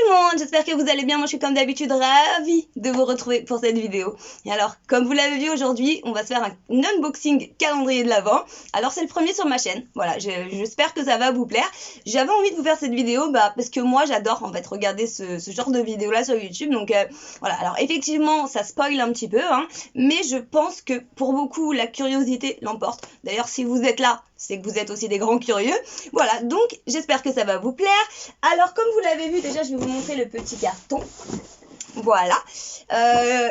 le monde, j'espère que vous allez bien. Moi je suis comme d'habitude ravie de vous retrouver pour cette vidéo. Et alors, comme vous l'avez vu aujourd'hui, on va se faire un unboxing calendrier de l'Avent. Alors c'est le premier sur ma chaîne, voilà, j'espère que ça va vous plaire. J'avais envie de vous faire cette vidéo parce que moi j'adore en fait regarder ce genre de vidéo là sur YouTube. Donc voilà, alors effectivement ça spoil un petit peu, mais je pense que pour beaucoup la curiosité l'emporte. D'ailleurs si vous êtes là, c'est que vous êtes aussi des grands curieux. Voilà, donc j'espère que ça va vous plaire. Alors comme vous l'avez vu, déjà je vais vous montrer le petit carton. Voilà,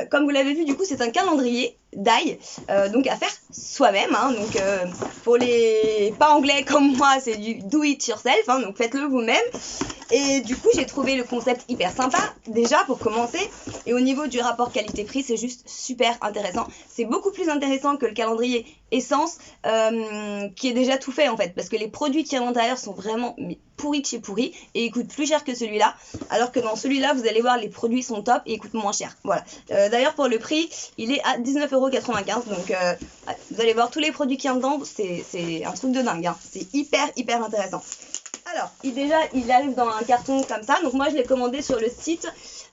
comme vous l'avez vu, du coup c'est un calendrier d'ail, donc à faire soi-même, donc pour les pas anglais comme moi c'est du do it yourself, donc faites-le vous-même. Et du coup j'ai trouvé le concept hyper sympa déjà pour commencer, et au niveau du rapport qualité-prix c'est juste super intéressant. C'est beaucoup plus intéressant que le calendrier Essence qui est déjà tout fait en fait, parce que les produits qui sont à l'intérieur sont vraiment pourris de chez pourris et ils coûtent plus cher que celui-là, alors que dans celui-là vous allez voir les produits sont top et ils coûtent moins cher. Voilà, d'ailleurs pour le prix il est à 19,95 €, donc vous allez voir tous les produits qu'il y a dedans, c'est un truc de dingue, c'est hyper intéressant. Alors il arrive dans un carton comme ça, donc moi je l'ai commandé sur le site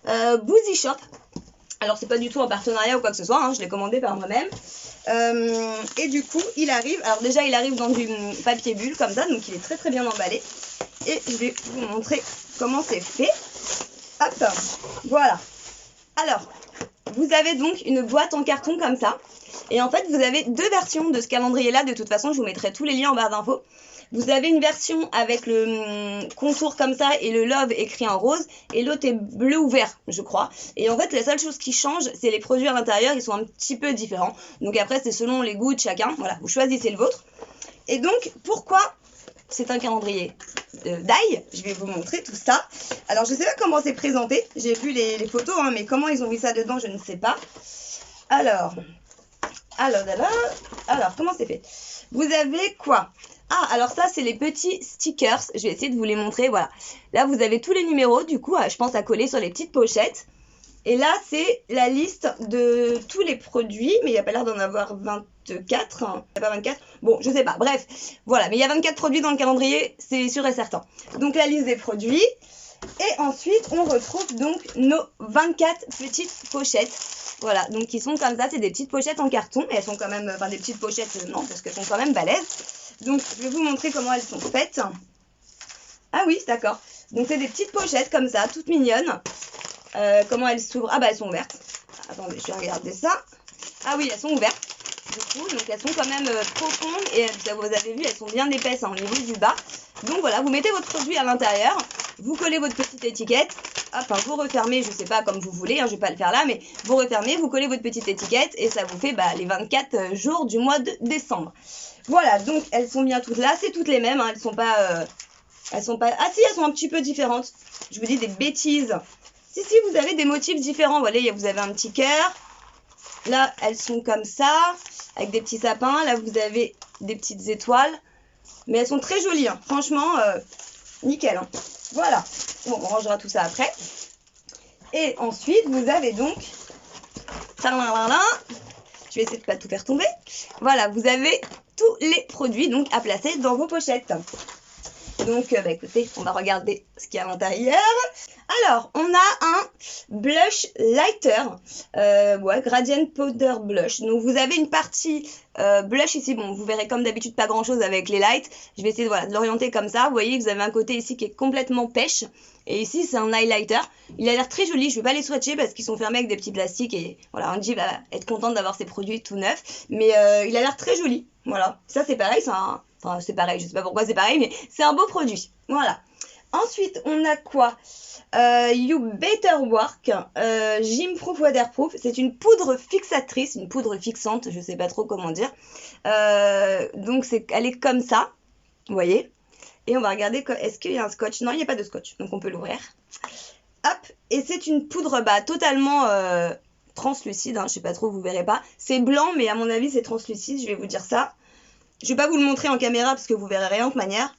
Boozy Shop. Alors c'est pas du tout en partenariat ou quoi que ce soit, je l'ai commandé par moi-même. Et du coup il arrive, alors déjà il arrive dans du papier bulle comme ça, donc il est très bien emballé. Et je vais vous montrer comment c'est fait. Hop, voilà. Alors, vous avez donc une boîte en carton comme ça. Et en fait, vous avez deux versions de ce calendrier-là. De toute façon, je vous mettrai tous les liens en barre d'infos. Vous avez une version avec le contour comme ça et le love écrit en rose. Et l'autre est bleu ou vert, je crois. Et en fait, la seule chose qui change, c'est les produits à l'intérieur. Ils sont un petit peu différents. Donc après, c'est selon les goûts de chacun. Voilà, vous choisissez le vôtre. Et donc, pourquoi c'est un calendrier d'ail? Je vais vous montrer tout ça. Alors, je ne sais pas comment c'est présenté. J'ai vu les photos, mais comment ils ont mis ça dedans, je ne sais pas. Alors, comment c'est fait? Vous avez quoi? Ah, alors ça, c'est les petits stickers. Je vais essayer de vous les montrer. Voilà. Là, vous avez tous les numéros, du coup, je pense à coller sur les petites pochettes. Et là, c'est la liste de tous les produits, mais il n'y a pas l'air d'en avoir 24. Il n'y a pas 24. Bon, je sais pas. Bref, voilà. Mais il y a 24 produits dans le calendrier, c'est sûr et certain. Donc, la liste des produits. Et ensuite, on retrouve donc nos 24 petites pochettes. Voilà, donc qui sont comme ça. C'est des petites pochettes en carton. Et elles sont quand même, enfin des petites pochettes, non, parce qu'elles sont quand même balèzes. Donc, je vais vous montrer comment elles sont faites. Ah oui, d'accord. Donc, c'est des petites pochettes comme ça, toutes mignonnes. Comment elles s'ouvrent? Ah bah elles sont ouvertes. Attendez, je vais regarder ça. Ah oui, elles sont ouvertes. Du coup, donc elles sont quand même profondes et vous avez vu, elles sont bien épaisses au niveau du bas. Donc voilà, vous mettez votre produit à l'intérieur, vous collez votre petite étiquette. Enfin, vous refermez, je sais pas comme vous voulez, je vais pas le faire là, mais vous refermez, vous collez votre petite étiquette et ça vous fait les 24 jours du mois de décembre. Voilà, donc elles sont bien toutes là, c'est toutes les mêmes, elles sont pas, ah si, elles sont un petit peu différentes. Je vous dis des bêtises. Si, vous avez des motifs différents. Voilà, vous avez un petit cœur. Là, elles sont comme ça, avec des petits sapins. Là, vous avez des petites étoiles. Mais elles sont très jolies, franchement, nickel. Voilà. Bon, on rangera tout ça après. Et ensuite, vous avez donc... Je vais essayer de pas tout faire tomber. Voilà, vous avez tous les produits donc à placer dans vos pochettes. Donc, écoutez, on va regarder ce qu'il y a à l'intérieur. Alors, on a un blush lighter, Gradient Powder Blush. Donc, vous avez une partie blush ici. Bon, vous verrez comme d'habitude pas grand-chose avec les lights. Je vais essayer de l'orienter comme ça. Vous voyez, vous avez un côté ici qui est complètement pêche. Et ici, c'est un highlighter. Il a l'air très joli. Je ne vais pas les swatcher parce qu'ils sont fermés avec des petits plastiques. Et voilà, Angie va être contente d'avoir ses produits tout neufs. Mais il a l'air très joli. Voilà, ça c'est pareil, enfin c'est pareil, je sais pas pourquoi c'est pareil, mais c'est un beau produit. Voilà. Ensuite, on a quoi? You Better Work, Gym Proof Waterproof. C'est une poudre fixatrice, une poudre fixante, je sais pas trop comment dire. Donc elle est comme ça, vous voyez. Et on va regarder, est-ce qu'il y a un scotch? Non, il n'y a pas de scotch, donc on peut l'ouvrir. Hop, et c'est une poudre totalement translucide, je sais pas trop, vous verrez pas. C'est blanc, mais à mon avis c'est translucide, je vais vous dire ça. Je vais pas vous le montrer en caméra parce que vous verrez rien de toute manière.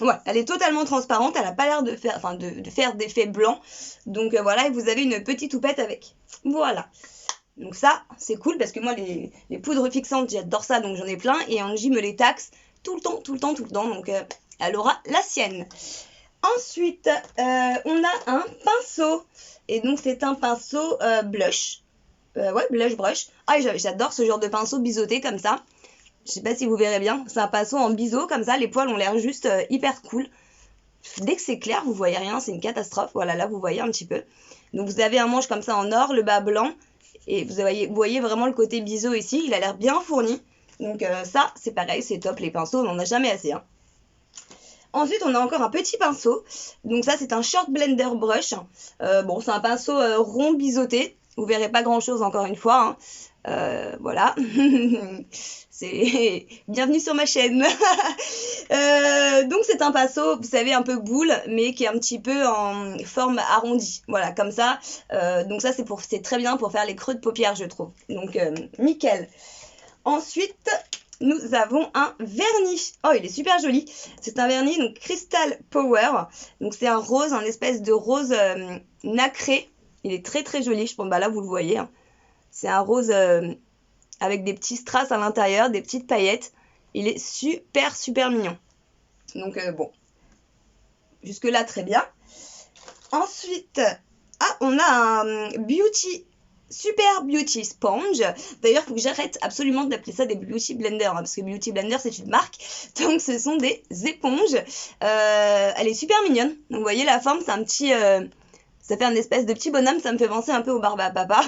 Ouais, elle est totalement transparente, elle a pas l'air de faire d'effet blanc. Donc voilà, et vous avez une petite houppette avec. Voilà. Donc ça, c'est cool parce que moi les poudres fixantes, j'adore ça, donc j'en ai plein. Et Angie me les taxe tout le temps. Donc elle aura la sienne. Ensuite, on a un pinceau. Et donc, c'est un pinceau blush. Ouais, blush brush. Ah, j'adore ce genre de pinceau biseauté comme ça. Je sais pas si vous verrez bien. C'est un pinceau en biseau comme ça. Les poils ont l'air juste hyper cool. Dès que c'est clair, vous voyez rien. C'est une catastrophe. Voilà, là, vous voyez un petit peu. Donc, vous avez un manche comme ça en or, le bas blanc. Et vous voyez vraiment le côté biseau ici. Il a l'air bien fourni. Donc, ça, c'est pareil. C'est top. Les pinceaux, on n'en a jamais assez. Hein. Ensuite, on a encore un petit pinceau. Donc ça, c'est un Short Blender Brush. Bon, c'est un pinceau rond biseauté. Vous verrez pas grand-chose encore une fois. Hein. Voilà. C'est bienvenue sur ma chaîne. Donc c'est un pinceau, vous savez, un peu boule, mais qui est un petit peu en forme arrondie. Voilà, comme ça. Donc ça, c'est très bien pour faire les creux de paupières, je trouve. Donc nickel. Ensuite, nous avons un vernis. Oh, il est super joli. C'est un vernis, donc Crystal Power. Donc c'est un rose, un espèce de rose nacré. Il est très très joli. Je pense, bah là vous le voyez. Hein. C'est un rose avec des petits strass à l'intérieur, des petites paillettes. Il est super super mignon. Donc bon, jusque là très bien. Ensuite, on a un Super Beauty Sponge. D'ailleurs, il faut que j'arrête absolument d'appeler ça des Beauty Blender, hein, parce que Beauty Blender, c'est une marque. Donc, ce sont des éponges. Elle est super mignonne. Donc, vous voyez, la forme, c'est un petit... ça fait un espèce de petit bonhomme. Ça me fait penser un peu au Barbe à Papa.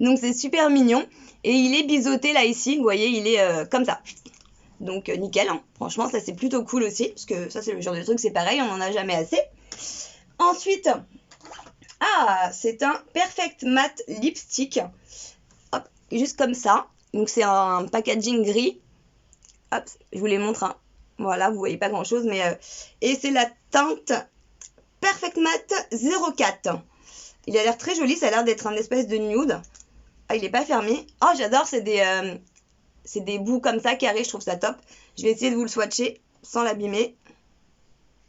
Donc, c'est super mignon. Et il est biseauté, là, ici. Vous voyez, il est comme ça. Donc, nickel. Hein. Franchement, ça, c'est plutôt cool aussi. Parce que ça, c'est le genre de truc, c'est pareil. On n'en a jamais assez. Ensuite... c'est un Perfect Matte Lipstick. Hop, juste comme ça. Donc c'est un packaging gris. Hop, je vous les montre. Hein. Voilà, vous voyez pas grand chose, mais et c'est la teinte Perfect Matte 04. Il a l'air très joli, ça a l'air d'être un espèce de nude. Ah, il est pas fermé. Oh, j'adore, c'est des bouts comme ça carrés, je trouve ça top. Je vais essayer de vous le swatcher sans l'abîmer.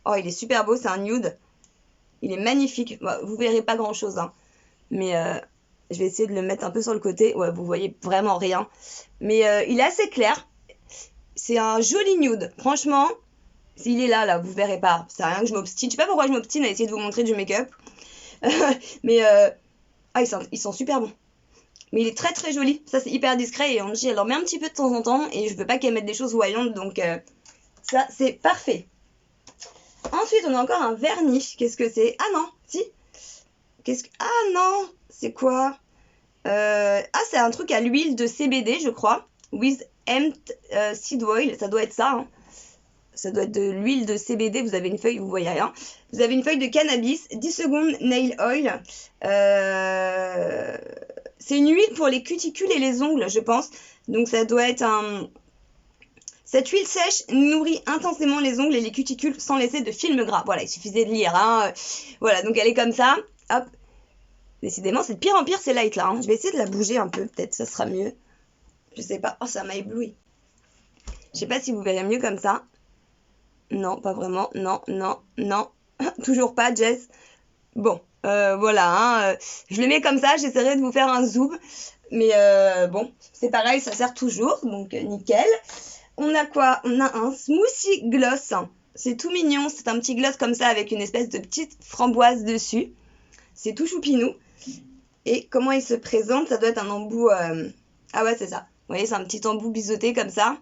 Oh, il est super beau, c'est un nude. Il est magnifique. Bon, vous verrez pas grand chose, hein. Mais je vais essayer de le mettre un peu sur le côté. Ouais, vous voyez vraiment rien. Mais il est assez clair. C'est un joli nude. Franchement, s'il est là, vous verrez pas. C'est rien que je m'obstine. Je sais pas pourquoi je m'obstine à essayer de vous montrer du make-up. Mais ils sont super bons. Mais il est très très joli. Ça, c'est hyper discret. Et Angie, elle en met un petit peu de temps en temps. Et je veux pas qu'elle mette des choses voyantes. Donc, ça, c'est parfait. Ensuite, on a encore un vernis. Qu'est-ce que c'est? Ah non, si. Ah non, c'est quoi? C'est un truc à l'huile de CBD, je crois. With hemp seed oil. Ça doit être ça. Hein. Ça doit être de l'huile de CBD. Vous avez une feuille, vous voyez rien. Vous avez une feuille de cannabis. 10 secondes nail oil. C'est une huile pour les cuticules et les ongles, je pense. Donc, ça doit être un... Cette huile sèche nourrit intensément les ongles et les cuticules sans laisser de film gras. Voilà, il suffisait de lire. Hein. Voilà, donc elle est comme ça. Hop. Décidément, c'est de pire en pire, ces lights là. Hein. Je vais essayer de la bouger un peu, peut-être ça sera mieux. Je sais pas. Oh, ça m'a ébloui. Je sais pas si vous verrez mieux comme ça. Non, pas vraiment. Non, non, non. Toujours pas, Jess. Bon, voilà. Hein. Je le mets comme ça, j'essaierai de vous faire un zoom. Mais bon, c'est pareil, ça sert toujours. Donc, nickel. On a quoi? On a un smoothie gloss. C'est tout mignon. C'est un petit gloss comme ça avec une espèce de petite framboise dessus. C'est tout choupinou. Et comment il se présente? Ça doit être un embout... Ah ouais, c'est ça. Vous voyez, c'est un petit embout biseauté comme ça.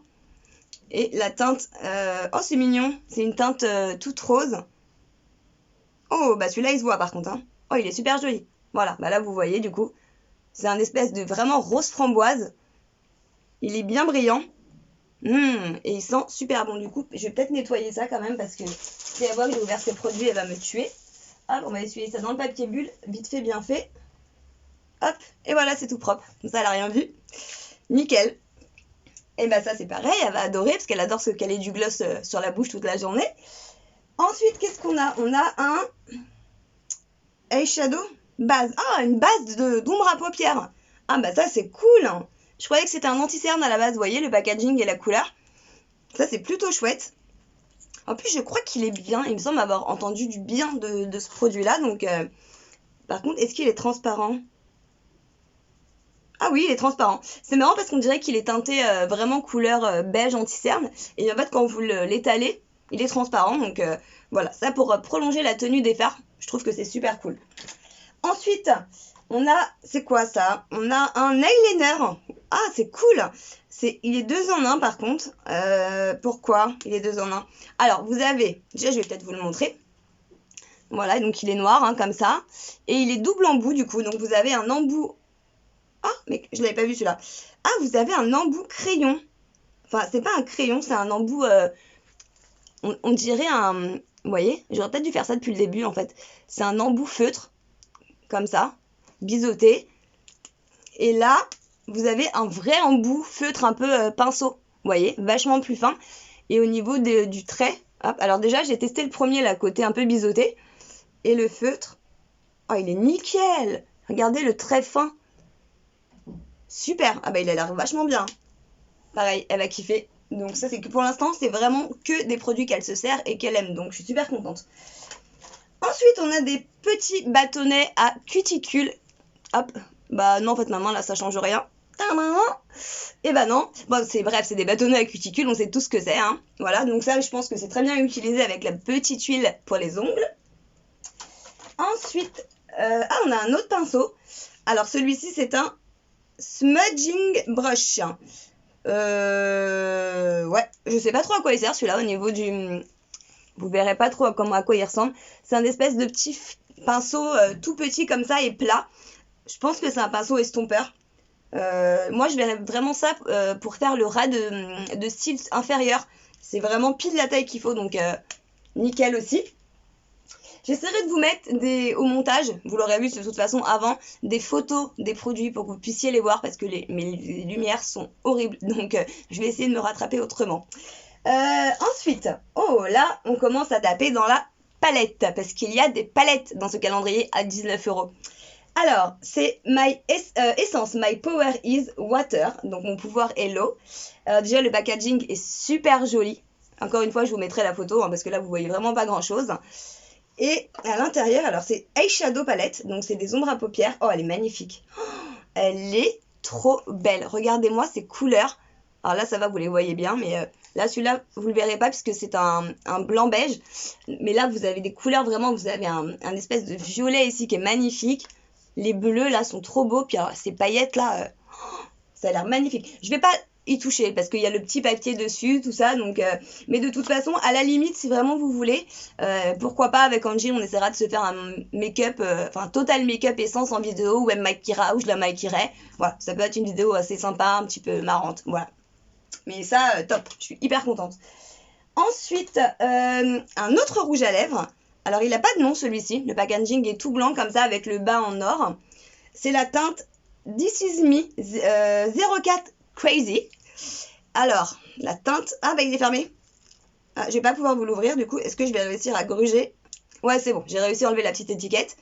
Et la teinte... Oh, c'est mignon. C'est une teinte toute rose. Oh, bah celui-là, il se voit par contre. Hein. Oh, il est super joli. Voilà, bah là, vous voyez du coup. C'est un espèce de vraiment rose framboise. Il est bien brillant. Et il sent super bon. Du coup, je vais peut-être nettoyer ça quand même parce que si elle voit que j'ai ouvert ces produits, elle va me tuer. Hop, on va essuyer ça dans le papier bulle. Vite fait, bien fait. Hop, et voilà, c'est tout propre. Comme ça, elle n'a rien vu. Nickel. Et bah ça, c'est pareil. Elle va adorer parce qu'elle adore se caler du gloss sur la bouche toute la journée. Ensuite, qu'est-ce qu'on a? On a un eyeshadow base. Ah, une base d'ombre à paupières. Ah bah ça, c'est cool. Je croyais que c'était un anti-cerne à la base, vous voyez, le packaging et la couleur. Ça, c'est plutôt chouette. En plus, je crois qu'il est bien. Il me semble avoir entendu du bien de ce produit-là. Donc, par contre, est-ce qu'il est transparent? Ah oui, il est transparent. C'est marrant parce qu'on dirait qu'il est teinté vraiment couleur beige anti-cerne. Et en fait, quand vous l'étalez, il est transparent. Donc, Voilà, ça pour prolonger la tenue des fards. Je trouve que c'est super cool. Ensuite, on a, c'est quoi ça? On a un eyeliner. Ah, c'est cool. Il est 2 en 1 par contre. Pourquoi il est 2 en 1? Alors, vous avez, déjà je vais peut-être vous le montrer. Voilà, donc il est noir, hein, comme ça. Et il est double embout du coup. Donc vous avez un embout. Ah, mais je l'avais pas vu celui-là. Ah, vous avez un embout crayon. Enfin, c'est pas un crayon, c'est un embout. On dirait un. Vous voyez, j'aurais peut-être dû faire ça depuis le début en fait. C'est un embout feutre, comme ça, biseauté. Et là, vous avez un vrai embout feutre un peu pinceau. Vous voyez, vachement plus fin. Et au niveau du trait, hop, alors déjà, j'ai testé le premier, là, côté un peu biseauté. Et le feutre, oh, il est nickel! Regardez le trait fin. Super! Ah bah, il a l'air vachement bien. Pareil, elle va kiffer. Donc ça, c'est que pour l'instant, c'est vraiment que des produits qu'elle se sert et qu'elle aime. Donc je suis super contente. Ensuite, on a des petits bâtonnets à cuticules. Hop. Bah non, en fait, maman, là, ça change rien. Et bah non. Bon, bref, c'est des bâtonnets à cuticules, on sait tout ce que c'est, hein. Voilà, donc ça, je pense que c'est très bien utilisé avec la petite huile pour les ongles. Ensuite, on a un autre pinceau. Alors, celui-ci, c'est un smudging brush. Ouais, je sais pas trop à quoi il sert, celui-là, au niveau du... Vous verrez pas trop à quoi il ressemble. C'est un espèce de petit pinceau tout petit comme ça et plat. Je pense que c'est un pinceau estompeur. Moi, je verrais vraiment ça pour faire le ras de cils inférieur. C'est vraiment pile la taille qu'il faut, donc nickel aussi. J'essaierai de vous mettre au montage, vous l'aurez vu de toute façon avant, des photos des produits pour que vous puissiez les voir parce que mes lumières sont horribles. Donc, je vais essayer de me rattraper autrement. Ensuite, oh là, on commence à taper dans la palette parce qu'il y a des palettes dans ce calendrier à 19 €. Alors, c'est Essence My Power is Water, donc mon pouvoir est l'eau. Déjà, le packaging est super joli. Encore une fois, je vous mettrai la photo parce que là, vous voyez vraiment pas grand-chose. Et à l'intérieur, alors c'est Eyeshadow Palette, donc c'est des ombres à paupières. Oh, elle est magnifique. Oh, elle est trop belle. Regardez-moi ces couleurs. Alors là, ça va, vous les voyez bien, mais là, celui-là, vous le verrez pas puisque c'est un blanc beige. Mais là, vous avez des couleurs vraiment, vous avez un espèce de violet ici qui est magnifique. Les bleus, là, sont trop beaux. Puis alors, ces paillettes, là, ça a l'air magnifique. Je vais pas y toucher parce qu'il y a le petit papier dessus, tout ça. Donc, mais de toute façon, à la limite, si vraiment vous voulez, pourquoi pas avec Angie, on essaiera de se faire un make-up, enfin total make-up essence en vidéo où elle maquillera, où je la maquillerai. Voilà, ça peut être une vidéo assez sympa, un petit peu marrante. Voilà. Mais ça, top, je suis hyper contente. Ensuite, un autre rouge à lèvres. Alors, il n'a pas de nom celui-ci. Le packaging est tout blanc comme ça avec le bas en or. C'est la teinte This Is Me 04 Crazy. Alors, la teinte... Ah, bah il est fermé. Ah, je vais pas pouvoir vous l'ouvrir du coup. Est-ce que je vais réussir à gruger? Ouais, c'est bon. J'ai réussi à enlever la petite étiquette.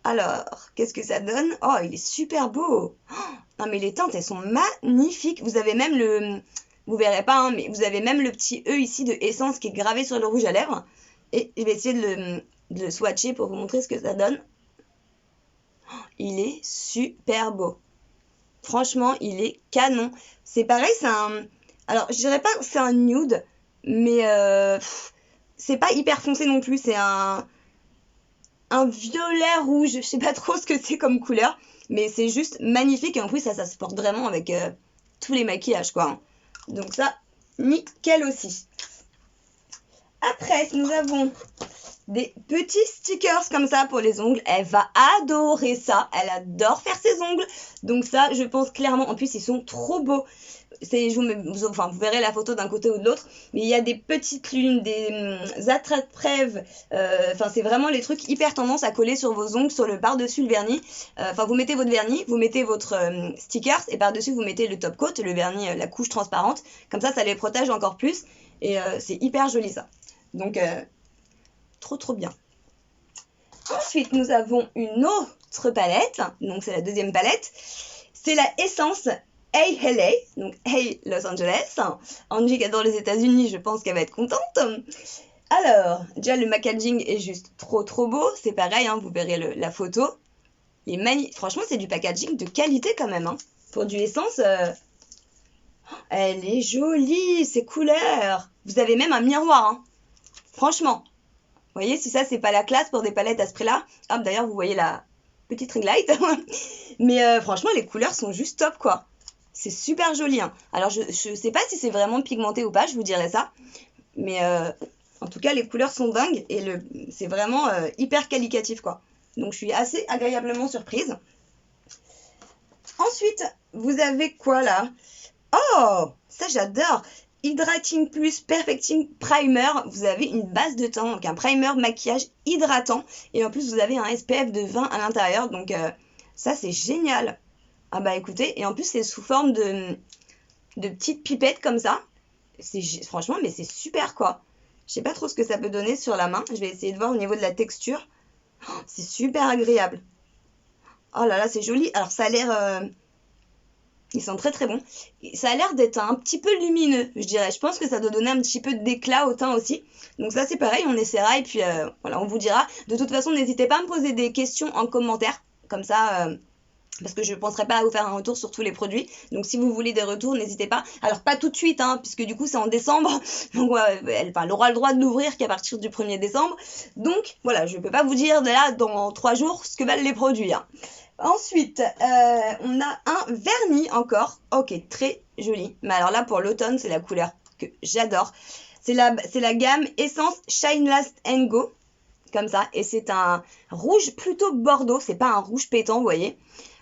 Alors, qu'est-ce que ça donne? Oh, il est super beau. Oh, non, mais les teintes, elles sont magnifiques. Vous avez même le... Vous verrez pas, hein, mais vous avez même le petit E ici de Essence qui est gravé sur le rouge à lèvres. Et je vais essayer de le swatcher pour vous montrer ce que ça donne. Oh, il est super beau. Franchement, il est canon. C'est pareil, c'est un... Alors, je dirais pas que c'est un nude, mais c'est pas hyper foncé non plus. C'est un violet rouge. Je sais pas trop ce que c'est comme couleur, mais c'est juste magnifique. Et en plus, ça se porte vraiment avec tous les maquillages, quoi. Donc ça, nickel aussi. Après, nous avons des petits stickers comme ça pour les ongles. Elle va adorer ça. Elle adore faire ses ongles. Donc ça, je pense clairement. En plus, ils sont trop beaux. Vous verrez la photo d'un côté ou de l'autre. Mais il y a des petites lunes, des attrape-rêves. Enfin, c'est vraiment les trucs hyper tendance à coller sur vos ongles, sur le par-dessus le vernis. Enfin, vous mettez votre vernis, vous mettez votre stickers et par-dessus, vous mettez le top coat, le vernis, la couche transparente. Comme ça les protège encore plus. Et c'est hyper joli ça. Donc, trop bien. Ensuite, nous avons une autre palette. Donc, c'est la deuxième palette. C'est la Essence Hey LA. Donc, Hey Los Angeles. Angie qui adore les États-Unis, je pense qu'elle va être contente. Alors, déjà, le packaging est juste trop beau. C'est pareil, hein, vous verrez la photo. Il est magnifique. Franchement, c'est du packaging de qualité quand même. Hein. Pour du Essence, elle est jolie, ces couleurs. Vous avez même un miroir. Hein. Franchement, voyez, si ça, c'est pas la classe pour des palettes à ce prix-là. Hop, d'ailleurs, vous voyez la petite ring light. Mais franchement, les couleurs sont juste top, quoi. C'est super joli, hein. Alors, je sais pas si c'est vraiment pigmenté ou pas, je vous dirai ça. Mais en tout cas, les couleurs sont dingues et c'est vraiment hyper qualitatif, quoi. Donc, je suis assez agréablement surprise. Ensuite, vous avez quoi, là? Oh, ça, j'adore. Hydrating Plus Perfecting Primer. Vous avez une base de teint, donc un primer maquillage hydratant. Et en plus, vous avez un SPF de 20 à l'intérieur. Donc, ça, c'est génial. Ah bah écoutez, et en plus, c'est sous forme de petites pipettes comme ça. Franchement, mais c'est super, quoi. Je sais pas trop ce que ça peut donner sur la main. Je vais essayer de voir au niveau de la texture. Oh, c'est super agréable. Oh là là, c'est joli. Alors, ça a l'air... Ils sont très très bons. Ça a l'air d'être un petit peu lumineux, je dirais. Je pense que ça doit donner un petit peu d'éclat au teint aussi. Donc ça, c'est pareil, on essaiera et puis voilà, on vous dira. De toute façon, n'hésitez pas à me poser des questions en commentaire. Comme ça... parce que je ne penserai pas à vous faire un retour sur tous les produits. Donc si vous voulez des retours, n'hésitez pas. Alors pas tout de suite, hein, puisque du coup c'est en décembre. Donc elle aura le droit de l'ouvrir qu'à partir du 1er décembre. Donc voilà, je ne peux pas vous dire de là dans 3 jours ce que valent les produits, hein. Ensuite, on a un vernis encore. Ok, très joli. Mais alors là, pour l'automne, c'est la couleur que j'adore. C'est la gamme Essence Shine Last and Go. Comme ça. Et c'est un rouge plutôt bordeaux. C'est pas un rouge pétant, vous voyez.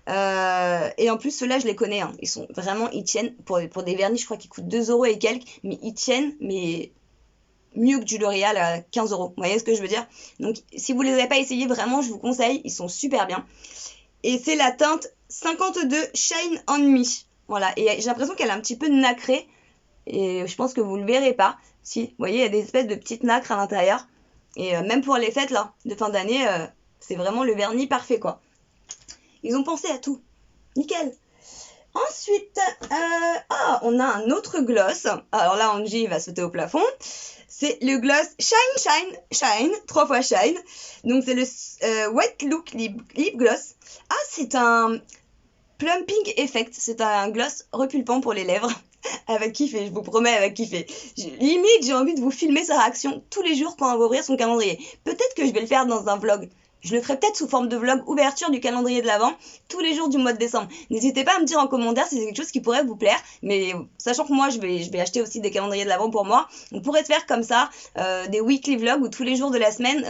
Et en plus, ceux-là, je les connais, hein. Ils tiennent pour des vernis, je crois qu'ils coûtent 2 € et quelques, mais ils tiennent, mais mieux que du L'Oréal à 15 €. Vous voyez ce que je veux dire? Donc, si vous les avez pas essayés, vraiment, je vous conseille, ils sont super bien. Et c'est la teinte 52 Shine on Me. Voilà, et j'ai l'impression qu'elle est un petit peu nacrée, et je pense que vous le verrez pas. Si, vous voyez, il y a des espèces de petites nacres à l'intérieur. Et même pour les fêtes, là, de fin d'année, c'est vraiment le vernis parfait, quoi. Ils ont pensé à tout. Nickel. Ensuite, on a un autre gloss. Alors là, Angie va sauter au plafond. C'est le gloss Shine, 3 fois Shine. Donc c'est le Wet Look Lip Gloss. Ah, c'est un Plumping Effect. C'est un gloss repulpant pour les lèvres. Elle va kiffer, je vous promets, elle va kiffer. Limite, j'ai envie de vous filmer sa réaction tous les jours quand elle va ouvrir son calendrier. Peut-être que je vais le faire dans un vlog. Je le ferai peut-être sous forme de vlog ouverture du calendrier de l'Avent tous les jours du mois de décembre. N'hésitez pas à me dire en commentaire si c'est quelque chose qui pourrait vous plaire. Mais sachant que moi, je vais acheter aussi des calendriers de l'Avent pour moi. On pourrait se faire comme ça des weekly vlogs où tous les jours de la semaine,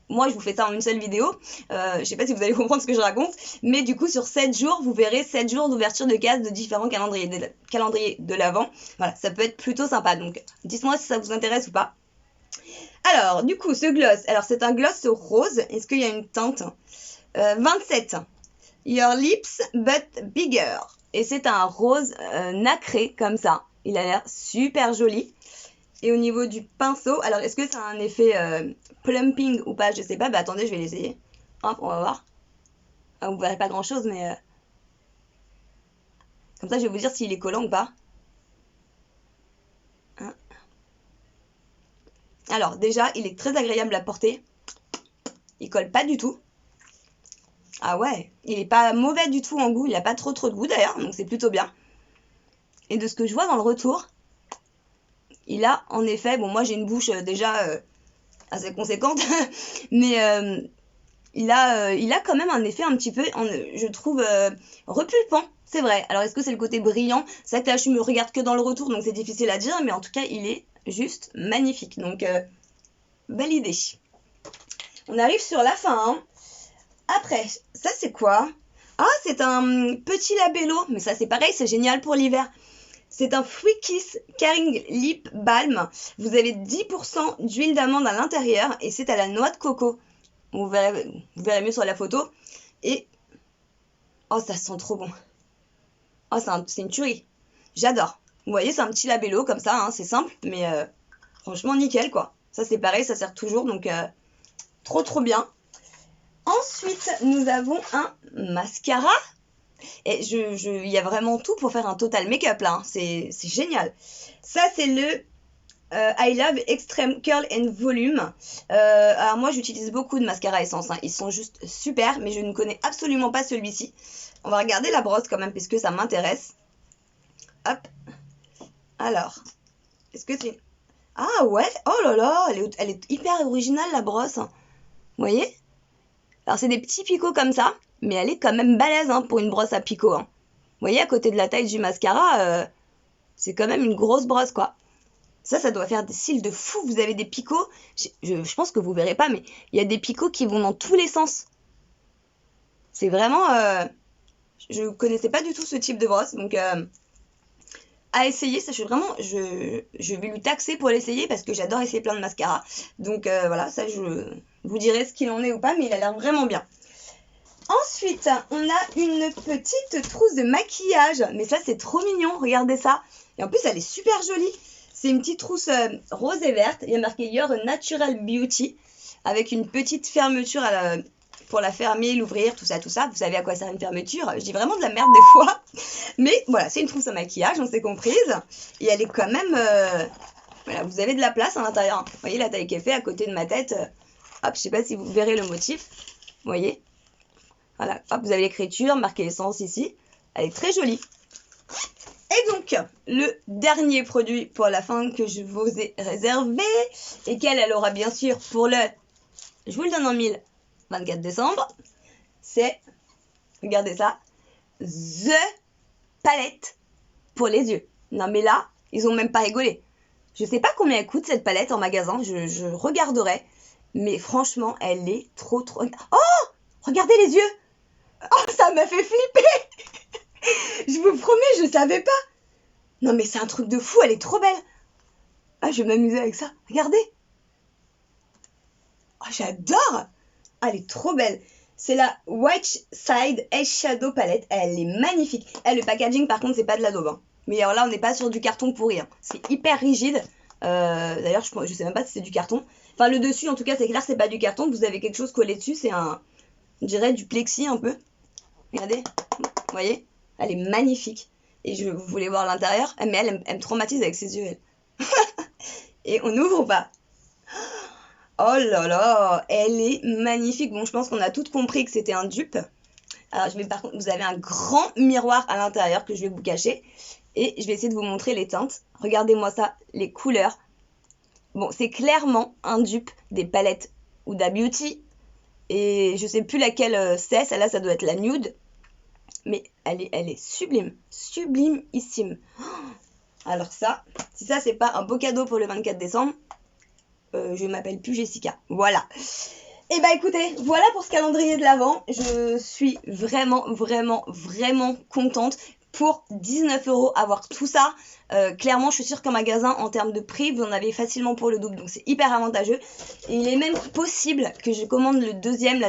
moi, je vous fais ça en une seule vidéo. Je sais pas si vous allez comprendre ce que je raconte. Mais du coup, sur 7 jours, vous verrez 7 jours d'ouverture de cases de différents calendriers de l'Avent. Voilà, ça peut être plutôt sympa. Donc, dites-moi si ça vous intéresse ou pas. Alors, du coup, ce gloss, alors c'est un gloss rose. Est-ce qu'il y a une teinte 27. Your lips but bigger. Et c'est un rose nacré comme ça. Il a l'air super joli. Et au niveau du pinceau, alors est-ce que ça a un effet plumping ou pas? Je sais pas. Bah attendez, je vais l'essayer. Hop, on va voir. Ah, vous verrez pas grand chose, mais comme ça, je vais vous dire s'il est collant ou pas. Hein. Alors déjà, il est très agréable à porter. Il colle pas du tout. Ah ouais, il est pas mauvais du tout en goût. Il a pas trop de goût d'ailleurs, donc c'est plutôt bien. Et de ce que je vois dans le retour, il a en effet, bon moi j'ai une bouche déjà assez conséquente, mais il a quand même un effet un petit peu, je trouve, repulpant. C'est vrai. Alors est-ce que c'est le côté brillant? C'est vrai que là je me regarde que dans le retour, donc c'est difficile à dire, mais en tout cas il est juste magnifique. Donc validé. On arrive sur la fin, hein. Après, ça c'est quoi? Ah, c'est un petit labello, mais ça c'est pareil, c'est génial pour l'hiver. C'est un Free Kiss Caring Lip Balm. Vous avez 10% d'huile d'amande à l'intérieur et c'est à la noix de coco. Vous verrez mieux sur la photo. Et oh, ça sent trop bon. Oh, c'est une tuerie. J'adore. Vous voyez, c'est un petit labello comme ça, hein, c'est simple, mais franchement nickel quoi. Ça c'est pareil, ça sert toujours, donc trop bien. Ensuite, nous avons un mascara. Et il y a vraiment tout pour faire un total make-up là, hein. C'est génial. Ça, c'est le I Love Extreme Curl and Volume. Alors moi, j'utilise beaucoup de mascara essence, hein. Ils sont juste super, mais je ne connais absolument pas celui-ci. On va regarder la brosse quand même, puisque ça m'intéresse. Hop. Alors, est-ce que c'est... Ah ouais, oh là là, elle est hyper originale la brosse. Vous voyez? Alors c'est des petits picots comme ça, mais elle est quand même balèze hein, pour une brosse à picots. Hein. Vous voyez, à côté de la taille du mascara, c'est quand même une grosse brosse quoi. Ça doit faire des cils de fou. Vous avez des picots, je pense que vous verrez pas, mais il y a des picots qui vont dans tous les sens. C'est vraiment... je connaissais pas du tout ce type de brosse, donc à essayer. Ça, je vais lui taxer pour l'essayer parce que j'adore essayer plein de mascaras. Donc voilà, ça je vous dirai ce qu'il en est ou pas, mais il a l'air vraiment bien. Ensuite, on a une petite trousse de maquillage, mais ça c'est trop mignon, regardez ça. Et en plus, elle est super jolie. C'est une petite trousse rose et verte. Il y a marqué Your Natural Beauty avec une petite fermeture pour la fermer, l'ouvrir, tout ça, tout ça. Vous savez à quoi sert une fermeture? Je dis vraiment de la merde des fois. Mais voilà, c'est une trousse à maquillage, on s'est comprise. Et elle est quand même... voilà, vous avez de la place à l'intérieur. Vous voyez la taille qu'elle fait à côté de ma tête. Hop, je sais pas si vous verrez le motif. Vous voyez? Voilà, hop, vous avez l'écriture, marqué l'essence ici. Elle est très jolie. Et donc, le dernier produit pour la fin que je vous ai réservé, et qu'elle aura bien sûr pour le... Je vous le donne en 1000, 24 décembre, c'est, regardez ça, The Palette pour les yeux. Non mais là, ils ont même pas rigolé. Je sais pas combien elle coûte cette palette en magasin, je regarderai, mais franchement, elle est trop... Oh! Regardez les yeux! Oh, ça m'a fait flipper! Je vous promets, je savais pas. Non mais c'est un truc de fou, elle est trop belle. Ah, je vais m'amuser avec ça. Regardez. Oh, j'adore. Ah, elle est trop belle. C'est la White Side Eyeshadow Palette. Elle est magnifique. Le packaging, par contre, c'est pas de la daube. Hein. Mais alors là, on n'est pas sur du carton pourri. Hein. C'est hyper rigide. D'ailleurs, je sais même pas si c'est du carton. Enfin, le dessus, en tout cas, c'est clair, c'est pas du carton. Vous avez quelque chose collé dessus. C'est on dirait du plexi un peu. Regardez. Vous voyez? Elle est magnifique. Et vous voulez voir l'intérieur? Mais elle me traumatise avec ses yeux, elle. Et on ouvre ou pas? Oh là là, elle est magnifique. Bon, je pense qu'on a toutes compris que c'était un dupe. Alors, par contre, vous avez un grand miroir à l'intérieur que je vais vous cacher. Et je vais essayer de vous montrer les teintes. Regardez-moi ça, les couleurs. Bon, c'est clairement un dupe des palettes Huda Beauty. Et je sais plus laquelle c'est. Celle-là, ça doit être la nude. Mais elle est sublime. Sublimissime. Alors ça, si ça, c'est pas un beau cadeau pour le 24 décembre, je m'appelle plus Jessica. Voilà. Et bah écoutez, voilà pour ce calendrier de l'Avent. Je suis vraiment contente. Pour 19 € avoir tout ça. Clairement, je suis sûre qu'en magasin, en termes de prix, vous en avez facilement pour le double. Donc c'est hyper avantageux. Et il est même possible que je commande la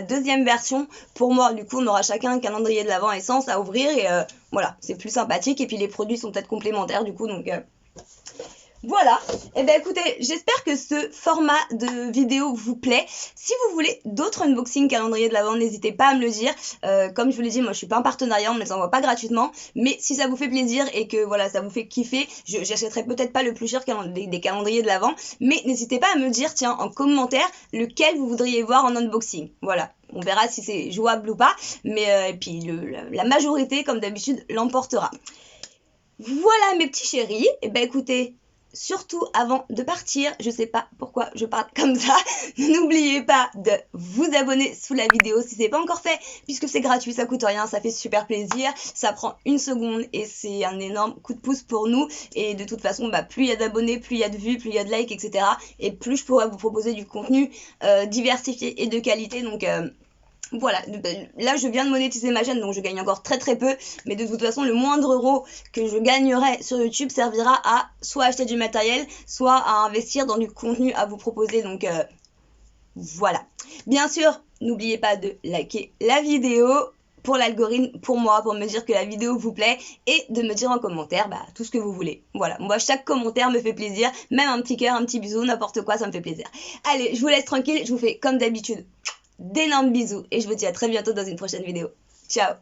deuxième version. Pour moi, du coup, on aura chacun un calendrier de l'Avent essence à ouvrir. Et voilà, c'est plus sympathique. Et puis les produits sont peut-être complémentaires du coup. Donc voilà, et bien écoutez, j'espère que ce format de vidéo vous plaît. Si vous voulez d'autres unboxings calendrier de l'Avent, n'hésitez pas à me le dire. Comme je vous l'ai dit, moi je suis pas en partenariat, on ne les envoie pas gratuitement. Mais si ça vous fait plaisir et que voilà, ça vous fait kiffer, j'achèterai peut-être pas le plus cher des calendriers de l'Avent. Mais n'hésitez pas à me dire, tiens, en commentaire, lequel vous voudriez voir en unboxing. Voilà. On verra si c'est jouable ou pas. Mais et puis la majorité, comme d'habitude, l'emportera. Voilà mes petits chéris. Et ben écoutez... Surtout avant de partir, je sais pas pourquoi je parle comme ça, n'oubliez pas de vous abonner sous la vidéo si c'est pas encore fait, puisque c'est gratuit, ça coûte rien, ça fait super plaisir, ça prend une seconde et c'est un énorme coup de pouce pour nous. Et de toute façon, plus il y a d'abonnés, plus il y a de vues, plus il y a de likes, etc. Et plus je pourrai vous proposer du contenu diversifié et de qualité, donc... Voilà, là je viens de monétiser ma chaîne donc je gagne encore très peu, mais de toute façon le moindre euro que je gagnerai sur YouTube servira à soit acheter du matériel, soit à investir dans du contenu à vous proposer, donc voilà. Bien sûr, n'oubliez pas de liker la vidéo pour l'algorithme, pour moi, pour me dire que la vidéo vous plaît et de me dire en commentaire tout ce que vous voulez. Voilà, moi chaque commentaire me fait plaisir, même un petit cœur, un petit bisou, n'importe quoi, ça me fait plaisir. Allez, je vous laisse tranquille, je vous fais comme d'habitude d'énormes bisous et je vous dis à très bientôt dans une prochaine vidéo. Ciao!